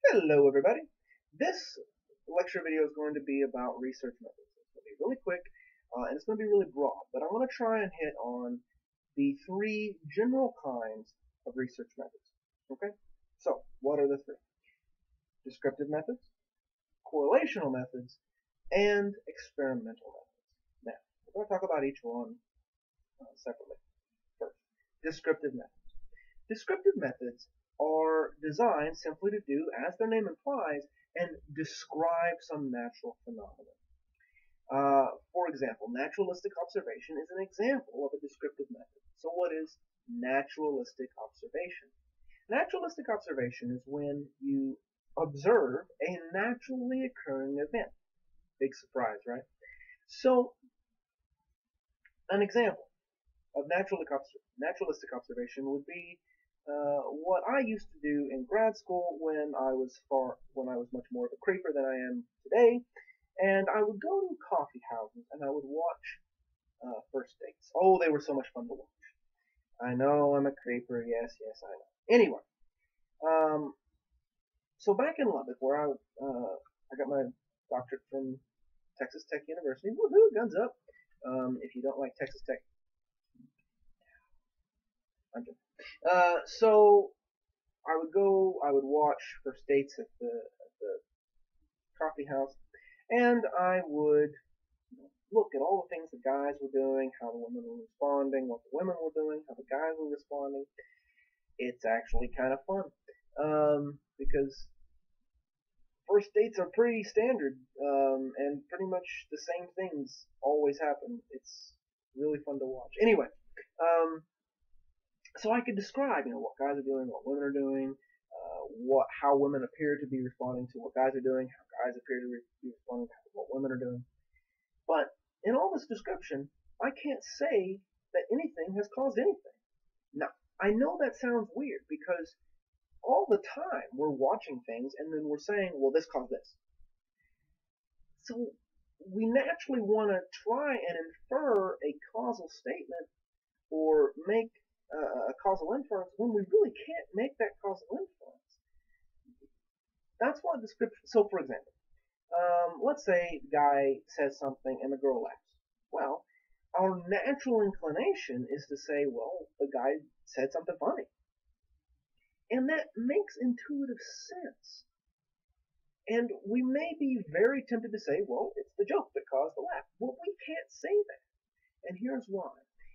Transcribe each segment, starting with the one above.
Hello, everybody. This lecture video is going to be about research methods. It's going to be really quick, and it's going to be really broad, but I'm going to try and hit on the three general kinds of research methods. Okay? So, what are the three? Descriptive methods, correlational methods, and experimental methods. Now, we're going to talk about each one separately. First, descriptive methods. Descriptive methods are designed simply to do, as their name implies, and describe some natural phenomenon. For example, naturalistic observation is an example of a descriptive method. So what is naturalistic observation? Naturalistic observation is when you observe a naturally occurring event. Big surprise, right? So, an example of naturalistic observation would be what I used to do in grad school when I was much more of a creeper than I am today, and I would go to coffee houses and I would watch first dates. Oh, they were so much fun to watch. I know I'm a creeper. Yes, yes, I know. Anyway, um, so back in Lubbock, where I got my doctorate from Texas Tech University. Woohoo! Guns up. If you don't like Texas Tech, I'm joking. So I would watch first dates at the coffee house, and I would look at all the things the guys were doing, how the women were responding, what the women were doing, how the guys were responding. It's actually kind of fun because first dates are pretty standard, and pretty much the same things always happen. It's really fun to watch. Anyway, um, so I could describe, what guys are doing, what women are doing, how women appear to be responding to what guys are doing, how guys appear to be responding to what women are doing. But in all this description, I can't say that anything has caused anything. Now, I know that sounds weird because all the time we're watching things and then we're saying, well, this caused this. So we naturally want to try and infer a causal statement or make a causal inference when we really can't make that causal inference. That's why description. So, for example, let's say the guy says something and the girl laughs. Well, our natural inclination is to say, well, the guy said something funny. And that makes intuitive sense. And we may be very tempted to say, well, it's the joke that caused the laugh. Well, we can't say that. And here's why.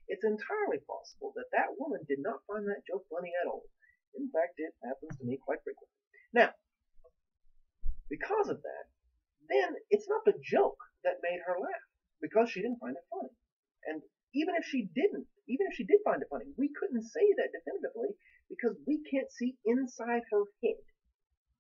It's entirely possible that that woman did not find that joke funny at all. In fact, it happens to me quite frequently. Now, because of that, then it's not the joke that made her laugh because she didn't find it funny. And even if she did find it funny, we couldn't say that definitively because we can't see inside her head.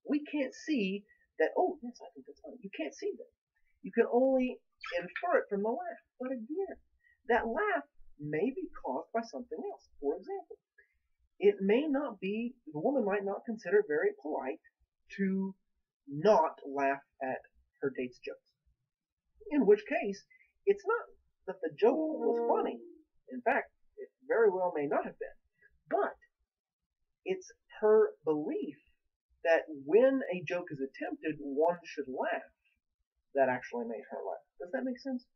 We can't see that, oh, yes, I think that's funny. You can't see that. You can only infer it from the laugh. But again, that laugh may be caused by something else. For example, it may not be, the woman might not consider it very polite to not laugh at her date's jokes. In which case, it's not that the joke was funny. In fact, it very well may not have been. But it's her belief that when a joke is attempted, one should laugh that actually made her laugh. Does that make sense?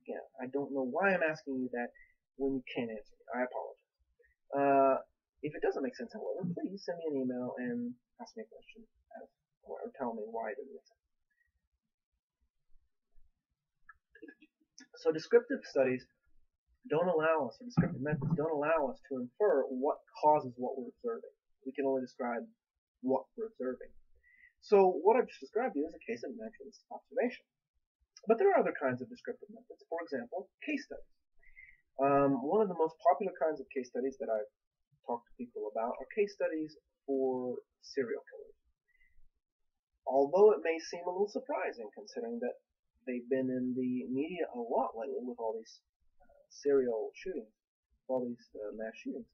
Again, I don't know why I'm asking you that when you can't answer me. I apologize. If it doesn't make sense, however, please send me an email and ask me a question or tell me why it doesn't make sense. So descriptive studies don't allow us, or descriptive methods don't allow us to infer what causes what we're observing. We can only describe what we're observing. So what I've just described to you is a case of naturalistic observation. But there are other kinds of descriptive methods. For example, case studies. One of the most popular kinds of case studies that I've talked to people about are case studies for serial killers. Although it may seem a little surprising considering that they've been in the media a lot lately with all these serial shootings, all these mass shootings.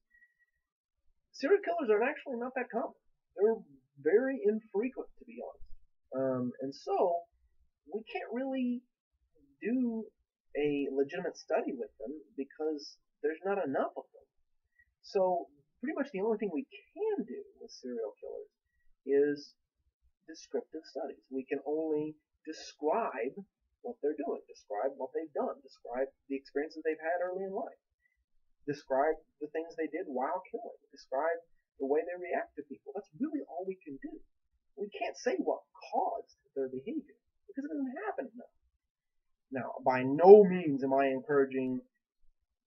Serial killers are actually not that common. They're very infrequent, to be honest. And so we can't really do a legitimate study with them because there's not enough of them. So pretty much the only thing we can do with serial killers is descriptive studies. We can only describe what they're doing, describe what they've done, describe the experiences they've had early in life, describe the things they did while killing, describe the way they react to people. That's really all we can do. We can't say what caused their behavior because it doesn't happen enough. Now, by no means am I encouraging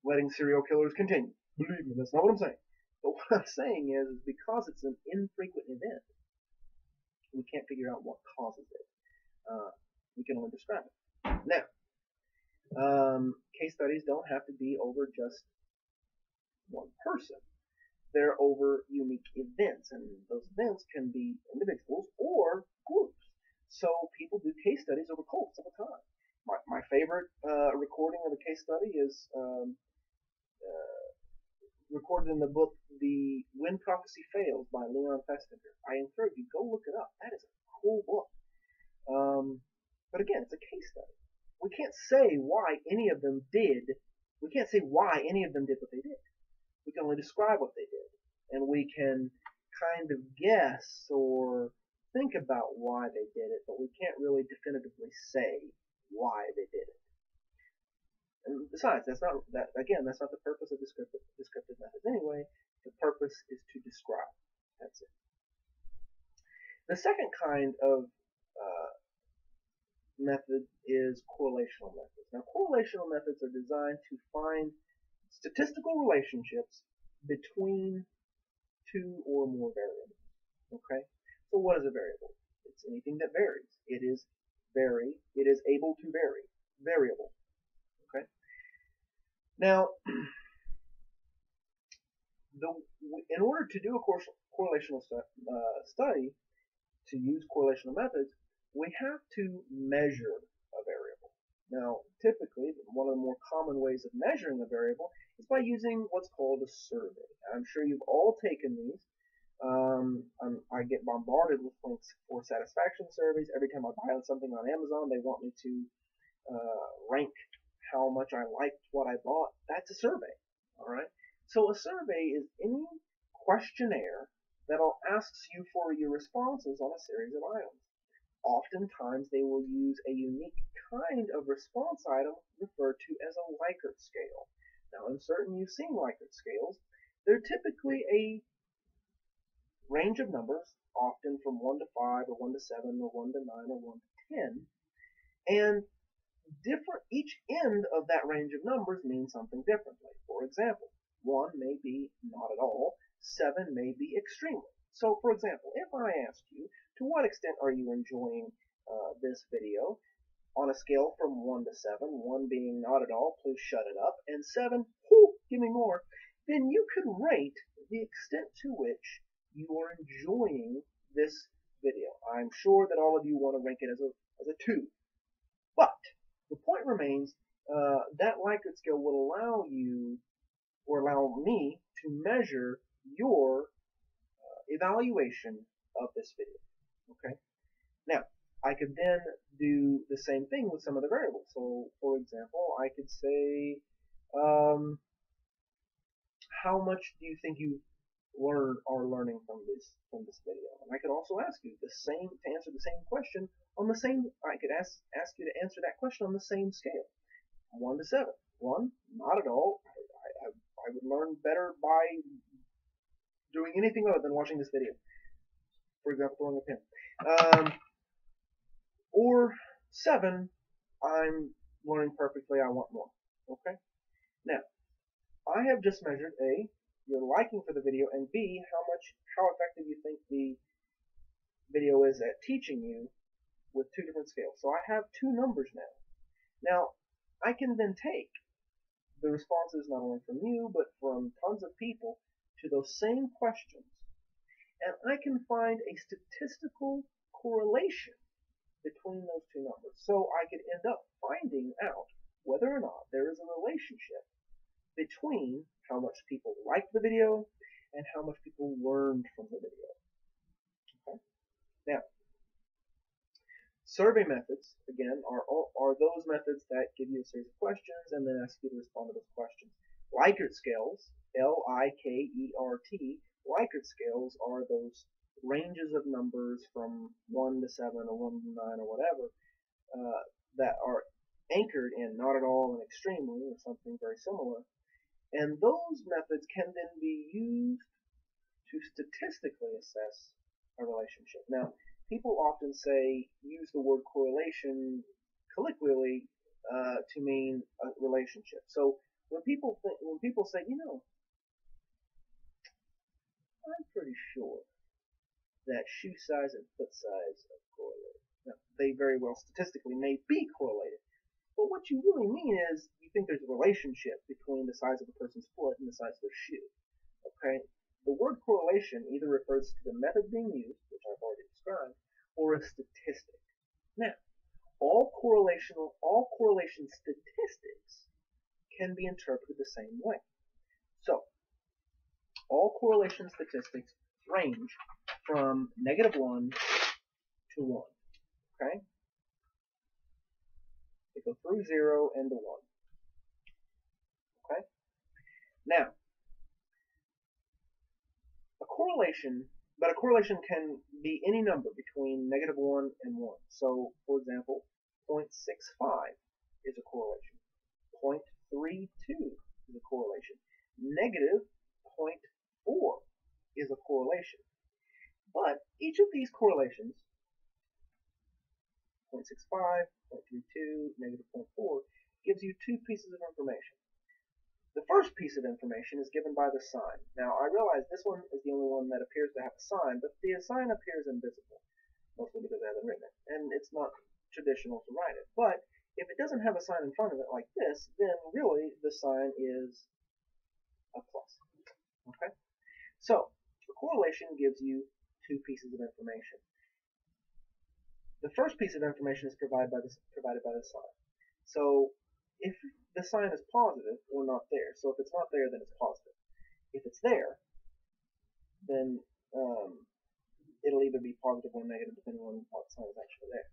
letting serial killers continue. Believe me, that's not what I'm saying. But what I'm saying is because it's an infrequent event, we can't figure out what causes it. We can only describe it. Now, case studies don't have to be over just one person. They're over unique events, and those events can be individuals or groups. So people do case studies over cults all the time. My favorite recording of a case study is recorded in the book The When Prophecy Fails by Leon Festinger. I encourage you, go look it up. That is a cool book. But again, it's a case study. We can't say why any of them did. We can't say why any of them did what they did. We can only describe what they did. And we can kind of guess or think about why they did it, but we can't really definitively say why they did it. And besides, that's not the purpose of descriptive methods anyway. The purpose is to describe. That's it. The second kind of method is correlational methods. Now, correlational methods are designed to find statistical relationships between two or more variables. Okay? So what is a variable? It's anything that varies. It is able to vary. Variable. Okay? Now, in order to do a correlational study, to use correlational methods, we have to measure a variable. Now, typically, one of the more common ways of measuring a variable is by using what's called a survey. I'm sure you've all taken these. I get bombarded with links for satisfaction surveys. Every time I buy something on Amazon, they want me to rank how much I liked what I bought. That's a survey. All right. So a survey is any questionnaire that'll ask you for your responses on a series of items. Oftentimes, they will use a unique kind of response item referred to as a Likert scale. Now, in certain you've seen Likert scales. They're typically a range of numbers, often from 1 to 5, or 1 to 7, or 1 to 9, or 1 to 10. And each end of that range of numbers means something differently. For example, 1 may be not at all, 7 may be extremely. So, for example, if I ask you, to what extent are you enjoying this video? On a scale from 1 to 7, 1 being not at all, please shut it up, and 7, whoo, give me more, then you could rate the extent to which you are enjoying this video. I'm sure that all of you want to rank it as a 2. But the point remains, that Likert scale will allow you, or allow me, to measure your evaluation of this video. Okay? Now, I could then do the same thing with some of the variables. So, for example, I could say, how much do you think you are learning from this video? And I could also ask you to answer the same question on the same. I could ask you to answer that question on the same scale, 1 to 7. 1, not at all. I would learn better by doing anything other than watching this video. For example, throwing a pin. Or 7, I'm learning perfectly, I want more. Okay? Now, I have just measured A, your liking for the video, and B, how effective you think the video is at teaching you with 2 different scales. So I have 2 numbers now. Now, I can then take the responses not only from you, but from tons of people to those same questions, and I can find a statistical correlation between those 2 numbers. So I could end up finding out whether or not there is a relationship between how much people liked the video and how much people learned from the video. Okay? Now, survey methods, again, are those methods that give you a series of questions and then ask you to respond to those questions. Likert scales, Likert, Likert scales are those ranges of numbers from 1 to 7 or 1 to 9 or whatever that are anchored in not at all and extremely or something very similar. And those methods can then be used to statistically assess a relationship. Now, people often use the word correlation colloquially to mean a relationship. So when people say, I'm pretty sure that shoe size and foot size are correlated. Now, they very well statistically may be correlated. But what you really mean is you think there's a relationship between the size of a person's foot and the size of their shoe. Okay? The word correlation either refers to the method being used, which I've already described, or a statistic. Now, all correlation statistics can be interpreted the same way. So, all correlation statistics range from -1 to 1. Okay? They go through 0 and to 1. Okay? Now, a correlation can be any number between -1 and 1. So, for example, 0.65 is a correlation. 0.32 is a correlation. -0.4 is a correlation. But each of these correlations, 0.65, 0.32, -0.4, gives you two pieces of information. The first piece of information is given by the sign. Now, I realize this one is the only one that appears to have a sign, but the sign appears invisible, mostly because I haven't written it, and it's not traditional to write it. But if it doesn't have a sign in front of it like this, then really the sign is a plus. Okay? So, the correlation gives you two pieces of information. The first piece of information is provided by the sign. So, if the sign is positive or not there, so if it's not there, then it's positive. If it's there, then it'll either be positive or negative depending on what sign is actually there.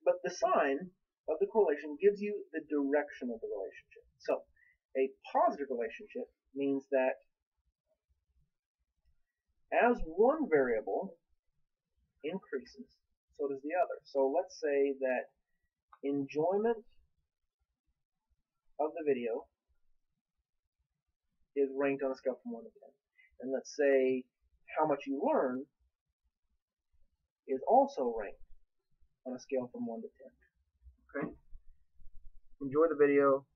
But the sign of the correlation gives you the direction of the relationship. So, a positive relationship means that as one variable increases, so does the other. So let's say that enjoyment of the video is ranked on a scale from 1 to 10. And let's say how much you learn is also ranked on a scale from 1 to 10. Okay? Enjoy the video,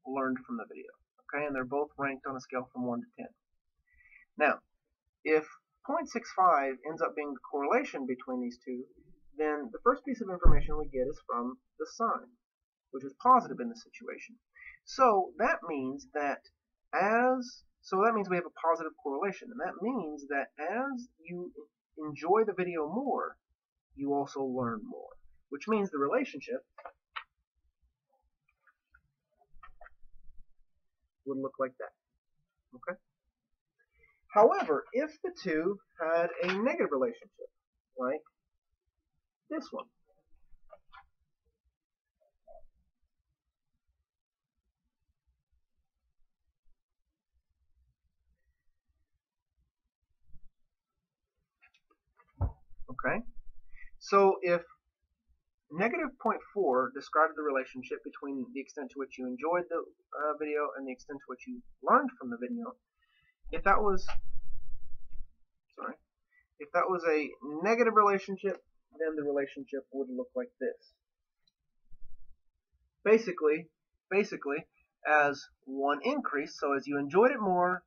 learned from the video. Okay? And they're both ranked on a scale from 1 to 10. Now, if 0.65 ends up being the correlation between these two, then the first piece of information we get is from the sign, which is positive in this situation. So that means we have a positive correlation, and that means that as you enjoy the video more, you also learn more, which means the relationship would look like that. Okay? However, if the two had a negative relationship, like this one, okay? So if -0.4 described the relationship between the extent to which you enjoyed the video and the extent to which you learned from the video, if that was a negative relationship, then the relationship would look like this. Basically, as one increased, so as you enjoyed it more,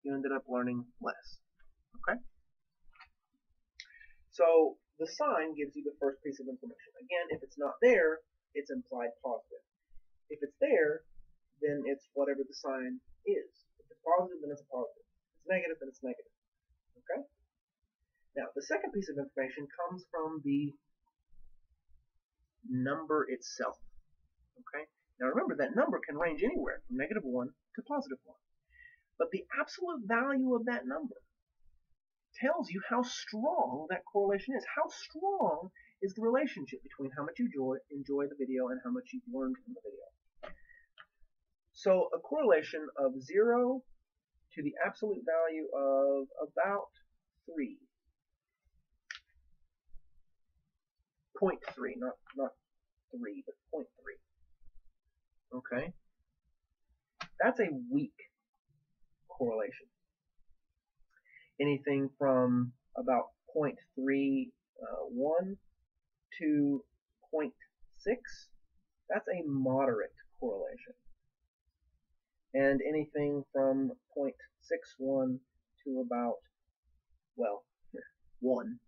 you ended up learning less. Okay? So the sign gives you the first piece of information. Again, if it's not there, it's implied positive. If it's there, then it's whatever the sign is. If it's positive, then it's a positive. If it's negative, then it's negative. Okay? Now, the second piece of information comes from the number itself. Okay? Now remember, that number can range anywhere from -1 to +1. But the absolute value of that number tells you how strong that correlation is. How strong is the relationship between how much you enjoy the video and how much you've learned from the video. So a correlation of 0 to the absolute value of about 3. 0.3, not 3, but 0.3. Okay? That's a weak correlation. Anything from about 0.31 to 0.6, that's a moderate correlation. And anything from 0.61 to about, well, 1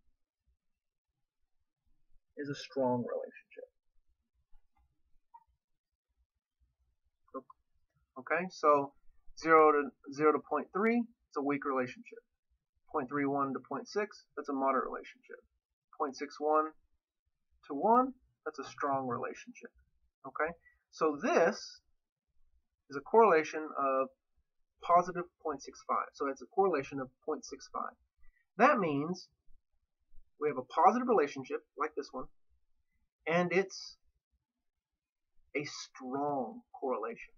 is a strong relationship. Okay, so 0 to 0.3, it's a weak relationship. 0.31 to 0.6, that's a moderate relationship. 0.61 to 1, that's a strong relationship. Okay, so this is a correlation of positive 0.65. So it's a correlation of 0.65. That means we have a positive relationship like this one, and it's a strong correlation.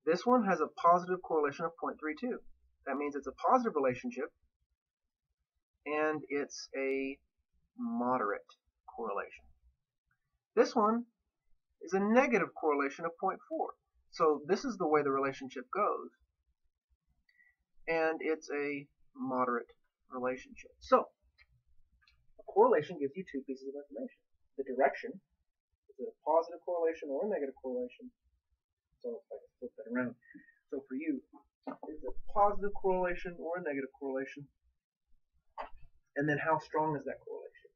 This one has a positive correlation of 0.32. That means it's a positive relationship, and it's a moderate correlation. This one is a negative correlation of 0.4. So this is the way the relationship goes, and it's a moderate relationship. So a correlation gives you two pieces of information. The direction, is it a positive correlation or a negative correlation? So if I can flip that around. So for you, is it a positive correlation or a negative correlation? And then how strong is that correlation?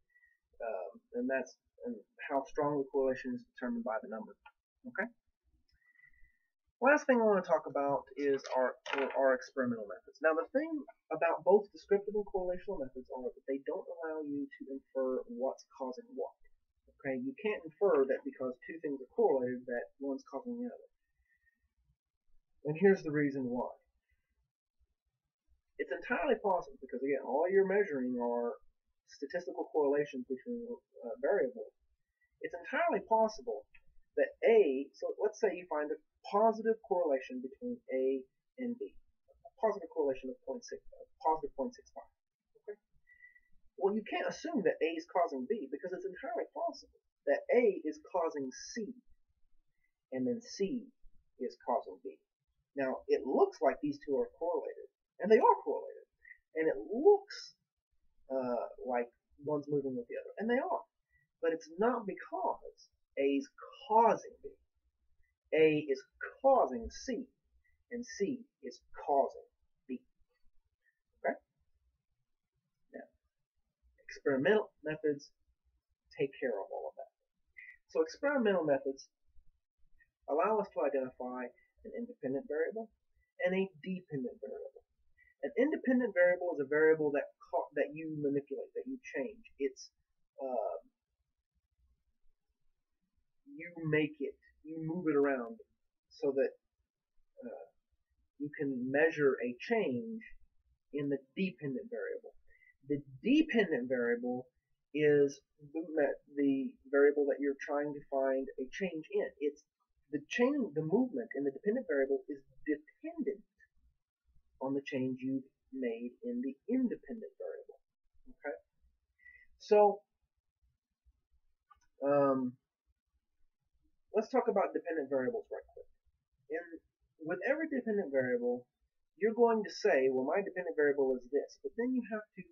And how strong the correlation is determined by the number. Okay? Last thing I want to talk about is our experimental methods. Now the thing about both descriptive and correlational methods are that they don't allow you to infer what's causing what. Okay? You can't infer that because two things are correlated that one's causing the other. And here's the reason why. It's entirely possible because, again, all you're measuring are statistical correlations between variables. It's entirely possible that so let's say you find a positive correlation between A and B. A positive correlation of positive 0.65. Okay? Well, you can't assume that A is causing B because it's entirely possible that A is causing C and then C is causing B. Now, it looks like these two are correlated, and they are correlated, and it looks like one's moving with the other, and they are, but it's not because A's causing B. A is causing C, and C is causing B. Okay? Now, experimental methods take care of all of that. So experimental methods allow us to identify an independent variable and a dependent variable. An independent variable is a variable that you manipulate, that you change. It's you move it around so that you can measure a change in the dependent variable. The dependent variable is the variable that you're trying to find a change in. It's the movement in the dependent variable is dependent on the change you've made in the independent variable. Okay? So, let's talk about dependent variables right quick. With every dependent variable, you're going to say, well, my dependent variable is this, but then you have to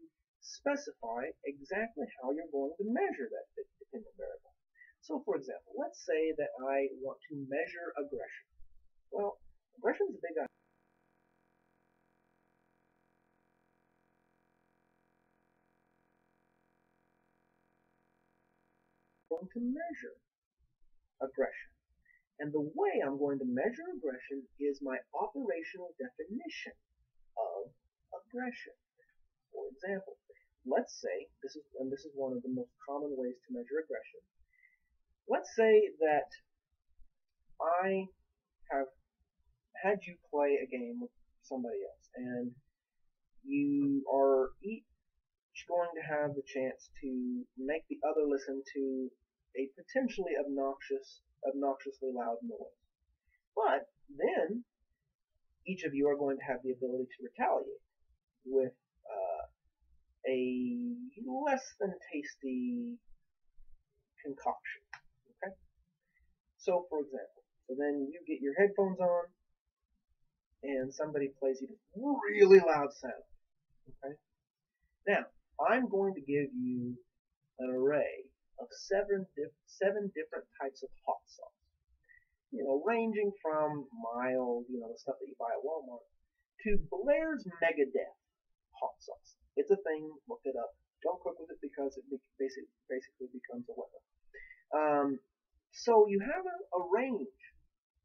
specify exactly how you're going to measure that dependent variable. So, for example, let's say that I want to measure aggression. Well, aggression is a big idea. I'm going to measure aggression. And the way I'm going to measure aggression is my operational definition of aggression. For example, let's say, this is one of the most common ways to measure aggression. Let's say that I have had you play a game with somebody else, and you are each going to have the chance to make the other listen to a potentially obnoxiously loud noise. But then each of you are going to have the ability to retaliate with a less than tasty concoction. Okay? So, for example, so then you get your headphones on, and somebody plays you a really loud sound. Okay? Now, I'm going to give you an array of seven different types of hot sauce. Ranging from mild, the stuff that you buy at Walmart, to Blair's Megadeth hot sauce. It's a thing. Look it up. Don't cook with it because it basically becomes a weapon. So you have a range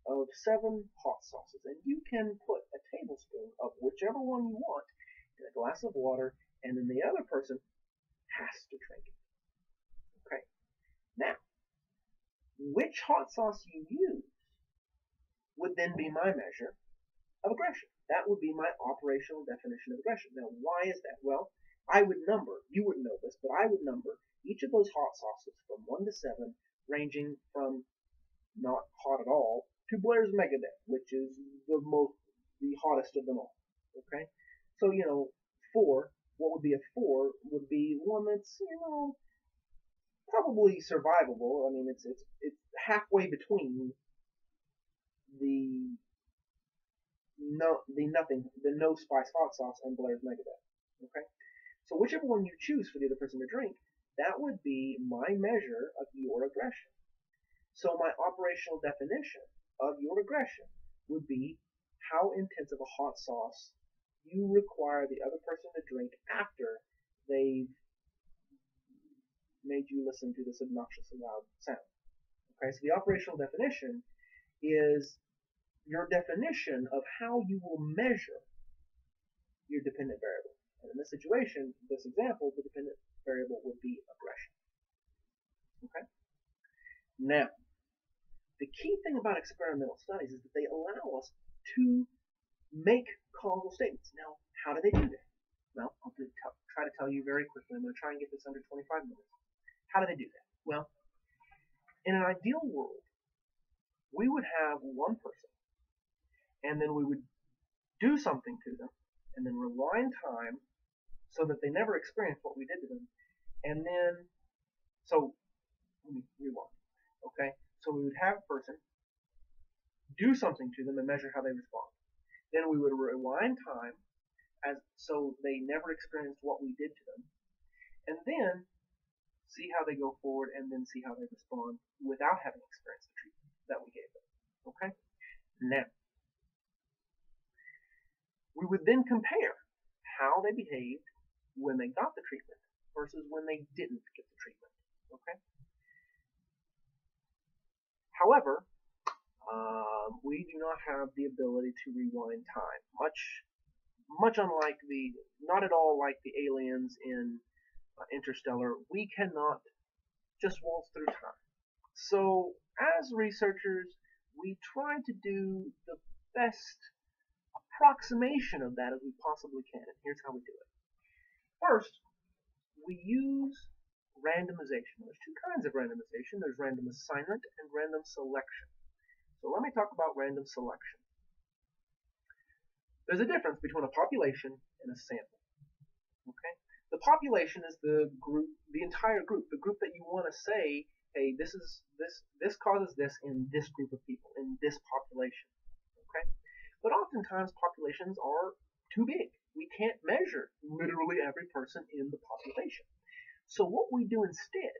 of 7 hot sauces, and you can put a tablespoon of whichever one you want in a glass of water, and then the other person has to drink it. Okay. Now, which hot sauce you use would then be my measure of aggression. That would be my operational definition of aggression. Now, why is that? Well, I would number, you wouldn't know this, but I would number each of those hot sauces from 1 to 7, ranging from not hot at all to Blair's Megadeth, which is the hottest of them all. Okay? So, 4, what would be a 4 would be one that's, probably survivable. I mean, it's halfway between the no spice hot sauce and Blair's Megadeth. Okay? So whichever one you choose for the other person to drink, that would be my measure of your aggression. So my operational definition of your aggression would be how intense of a hot sauce you require the other person to drink after they've made you listen to this obnoxiously loud sound. Okay, so the operational definition is your definition of how you will measure your dependent variable. And in this situation, this example, the dependent variable would be aggression. Okay? Now, the key thing about experimental studies is that they allow us to make causal statements. Now, how do they do that? Well, I'll try to tell you very quickly. I'm going to try and get this under 25 minutes. How do they do that? Well, in an ideal world, we would have one person, and then we would do something to them, and then rewind time so that they never experience what we did to them. And then, so, let me rewind. Okay? So we would have a person, do something to them, and measure how they respond. Then we would rewind time so they never experienced what we did to them. And then see how they go forward, and then see how they respond without having experienced the treatment that we gave them. Okay? Now, we would then compare how they behaved when they got the treatment versus when they didn't get the treatment. Okay? However, we do not have the ability to rewind time. Much unlike not at all like the aliens in Interstellar, we cannot just waltz through time. So, as researchers, we try to do the best approximation of that as we possibly can. And here's how we do it. First, we use randomization. There's 2 kinds of randomization. There's random assignment and random selection. So let me talk about random selection. There's a difference between a population and a sample. Okay? The population is the group, the entire group, the group that you want to say, hey, this causes this in this group of people, in this population. Okay? But oftentimes populations are too big. We can't measure literally every person in the population. So what we do instead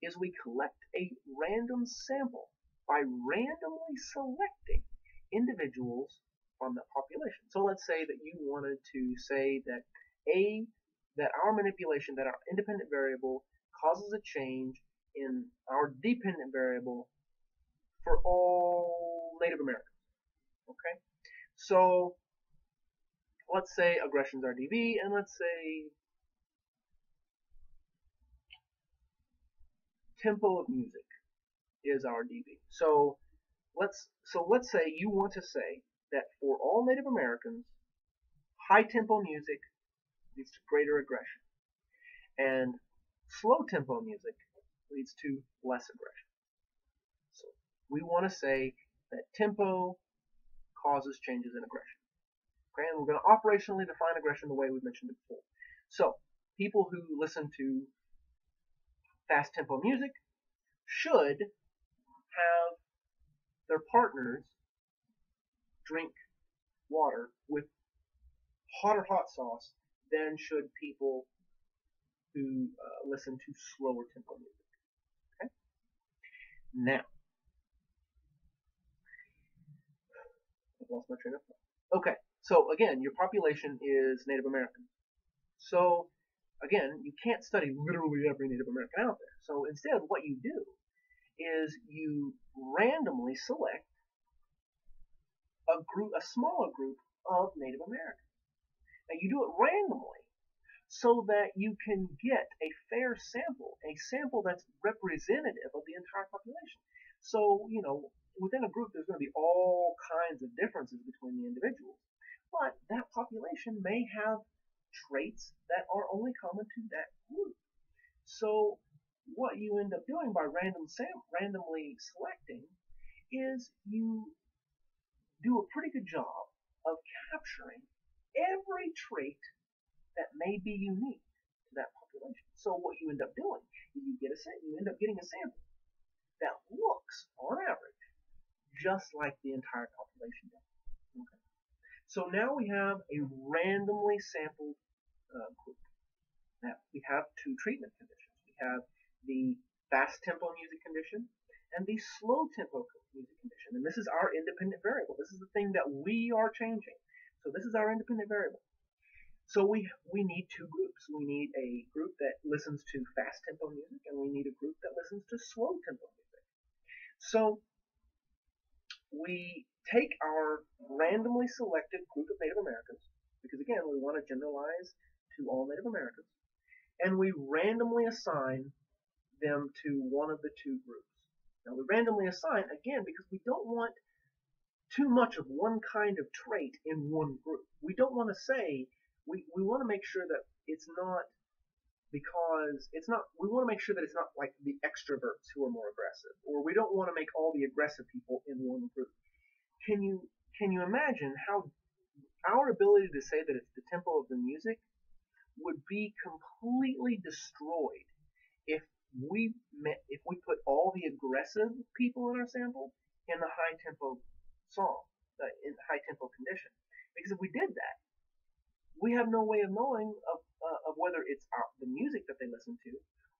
is we collect a random sample by randomly selecting individuals from that population. So let's say that you wanted to say that our manipulation, that our independent variable causes a change in our dependent variable for all Native Americans. Okay? So let's say aggression's our DV, and let's say tempo of music is our DV. So let's say you want to say that for all Native Americans, high tempo music leads to greater aggression, and slow tempo music leads to less aggression. So we want to say that tempo causes changes in aggression. Okay, and we're going to operationally define aggression the way we've mentioned it before. So, people who listen to fast tempo music should have their partners drink water with hotter hot sauce than should people who listen to slower tempo music. Okay? Now, I've lost my train of thought. Okay, so again, your population is Native American. So again, you can't study literally every Native American out there. So instead, what you do is you randomly select a smaller group of Native Americans. Now you do it randomly so that you can get a fair sample, a sample that's representative of the entire population. So, within a group there's going to be all kinds of differences between the individuals, but that population may have traits that are only common to that group. So what you end up doing by randomly selecting is you do a pretty good job of capturing every trait that may be unique to that population. So what you end up doing is you end up getting a sample that looks, on average, just like the entire population does. Okay. So now we have a randomly sampled group. Now we have two treatment conditions. We have the fast tempo music condition and the slow tempo music condition. And this is our independent variable. This is the thing that we are changing. So this is our independent variable. So we need two groups. We need a group that listens to fast tempo music, and we need a group that listens to slow tempo music. So we take our randomly selected group of Native Americans, because again, we want to generalize to all Native Americans, and we randomly assign them to one of the two groups. Now we randomly assign, again, because we don't want too much of one kind of trait in one group. We don't want to say, we want to make sure that it's not we want to make sure that it's not like the extroverts who are more aggressive, or we don't want to make all the aggressive people in one group. Can you imagine how our ability to say that it's the tempo of the music would be completely destroyed if we put all the aggressive people in our sample in the high tempo song, in high tempo condition? Because if we did that, we have no way of knowing of whether it's the music that they listen to,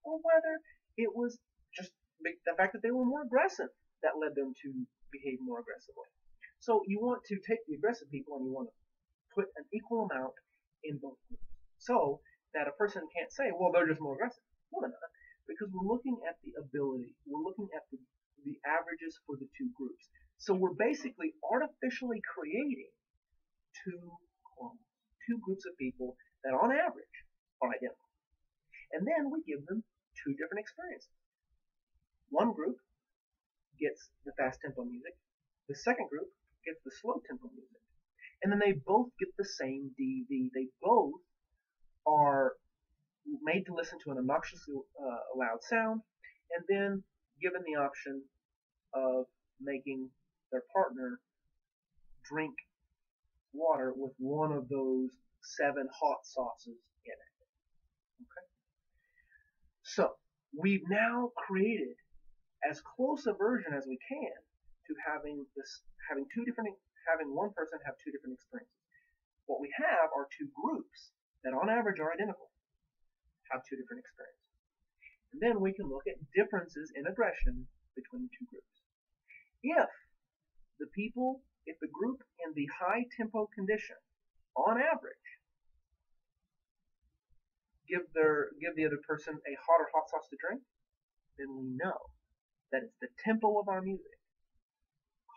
or whether it was just the fact that they were more aggressive that led them to behave more aggressively. So you want to take the aggressive people and you want to put an equal amount in both groups, so that a person can't say, well, they're just more aggressive. No, they're not, because we're looking at the ability, we're looking at the averages for the two groups. So we're basically artificially creating two clones, two groups of people that on average are identical. And then we give them two different experiences. One group gets the fast tempo music, the second group gets the slow tempo music. And then they both get the same DV. They both are made to listen to an obnoxiously loud sound, and then given the option of making their partner drink water with one of those 7 hot sauces in it. Okay? So we've now created as close a version as we can to having one person have two different experiences. What we have are two groups that on average are identical, have two different experiences. And then we can look at differences in aggression between the two groups. If the group in the high tempo condition, on average, give the other person a hotter hot sauce to drink, then we know that it's the tempo of our music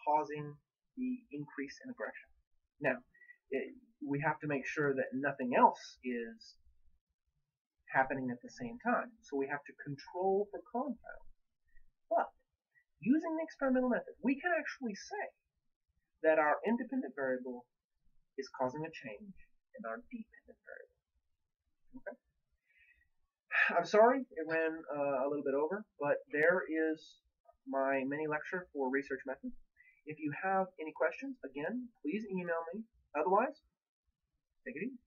causing the increase in aggression. Now, we have to make sure that nothing else is happening at the same time. So we have to control for compounds. But using the experimental method, we can actually say that our independent variable is causing a change in our dependent variable. Okay? I'm sorry it ran a little bit over, but there is my mini lecture for research methods. If you have any questions, again, please email me. Otherwise, Take it easy.